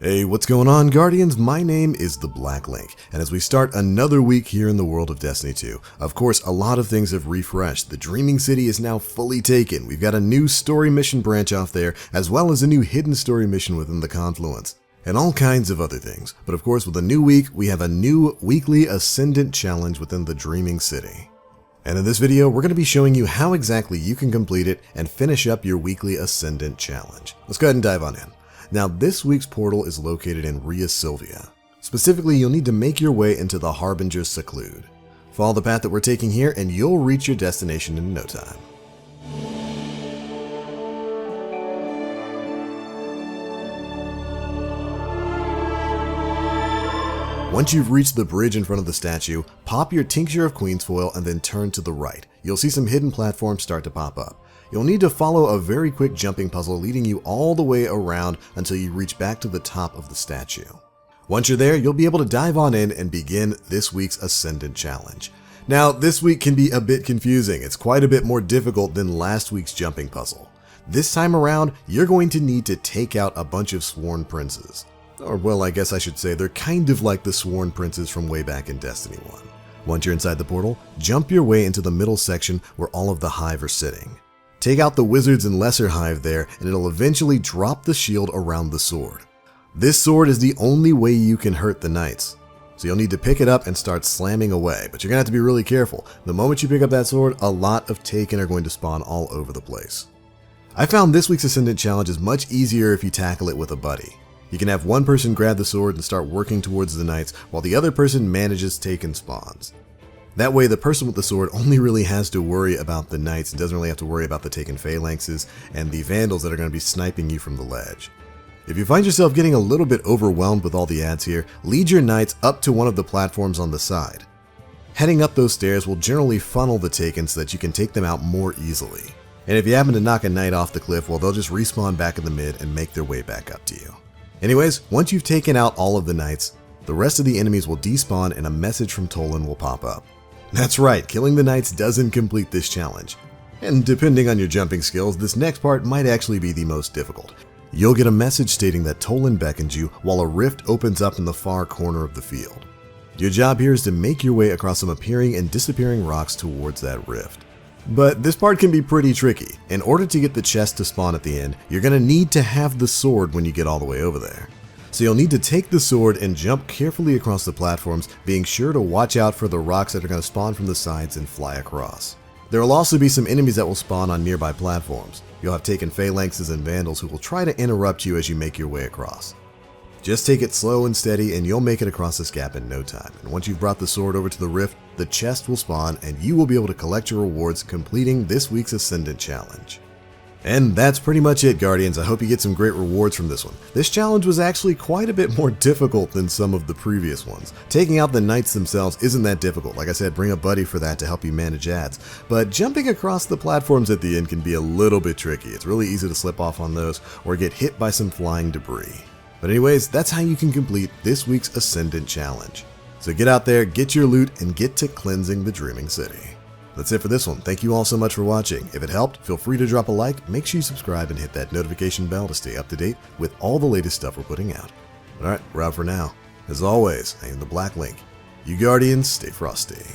Hey, what's going on, Guardians? My name is the Black Link, and as we start another week here in the world of Destiny 2, of course, a lot of things have refreshed. The Dreaming City is now fully taken. We've got a new story mission branch off there, as well as a new hidden story mission within the Confluence, and all kinds of other things. But of course, with a new week, we have a new weekly Ascendant challenge within the Dreaming City. And in this video, we're going to be showing you how exactly you can complete it and finish up your weekly Ascendant challenge. Let's go ahead and dive on in. Now, this week's portal is located in Rhea Silvia. Specifically, you'll need to make your way into the Harbinger's Seclude. Follow the path that we're taking here and you'll reach your destination in no time. Once you've reached the bridge in front of the statue, pop your Tincture of Queensfoil and then turn to the right. You'll see some hidden platforms start to pop up. You'll need to follow a very quick jumping puzzle leading you all the way around until you reach back to the top of the statue. Once you're there, you'll be able to dive on in and begin this week's Ascendant challenge. Now, this week can be a bit confusing. It's quite a bit more difficult than last week's jumping puzzle. This time around, you're going to need to take out a bunch of sworn princes. Or, well, I guess I should say they're kind of like the sworn princes from way back in Destiny 1. Once you're inside the portal, jump your way into the middle section where all of the hive are sitting. Take out the wizards and lesser hive there, and it'll eventually drop the shield around the sword. This sword is the only way you can hurt the knights, so you'll need to pick it up and start slamming away, but you're gonna have to be really careful. The moment you pick up that sword, a lot of Taken are going to spawn all over the place. I found this week's Ascendant challenge is much easier if you tackle it with a buddy. You can have one person grab the sword and start working towards the knights, while the other person manages Taken spawns. That way, the person with the sword only really has to worry about the knights and doesn't really have to worry about the Taken phalanxes and the vandals that are going to be sniping you from the ledge. If you find yourself getting a little bit overwhelmed with all the ads here, lead your knights up to one of the platforms on the side. Heading up those stairs will generally funnel the Taken so that you can take them out more easily. And if you happen to knock a knight off the cliff, well, they'll just respawn back in the mid and make their way back up to you. Anyways, once you've taken out all of the knights, the rest of the enemies will despawn and a message from Tolan will pop up. That's right, killing the knights doesn't complete this challenge. And depending on your jumping skills, this next part might actually be the most difficult. You'll get a message stating that Tolan beckons you while a rift opens up in the far corner of the field. Your job here is to make your way across some appearing and disappearing rocks towards that rift. But this part can be pretty tricky. In order to get the chest to spawn at the end, you're going to need to have the sword when you get all the way over there. So you'll need to take the sword and jump carefully across the platforms, being sure to watch out for the rocks that are going to spawn from the sides and fly across. There will also be some enemies that will spawn on nearby platforms. You'll have Taken phalanxes and vandals who will try to interrupt you as you make your way across. Just take it slow and steady and you'll make it across this gap in no time. And once you've brought the sword over to the rift, the chest will spawn and you will be able to collect your rewards completing this week's Ascendant challenge. And that's pretty much it, Guardians. I hope you get some great rewards from this one. This challenge was actually quite a bit more difficult than some of the previous ones. Taking out the knights themselves isn't that difficult. Like I said, bring a buddy for that to help you manage ads. But jumping across the platforms at the end can be a little bit tricky. It's really easy to slip off on those or get hit by some flying debris. But anyways, that's how you can complete this week's Ascendant challenge. So get out there, get your loot, and get to cleansing the Dreaming City. That's it for this one. Thank you all so much for watching. If it helped, feel free to drop a like, make sure you subscribe, and hit that notification bell to stay up to date with all the latest stuff we're putting out. Alright, we're out for now. As always, I am the Black Link. You Guardians, stay frosty.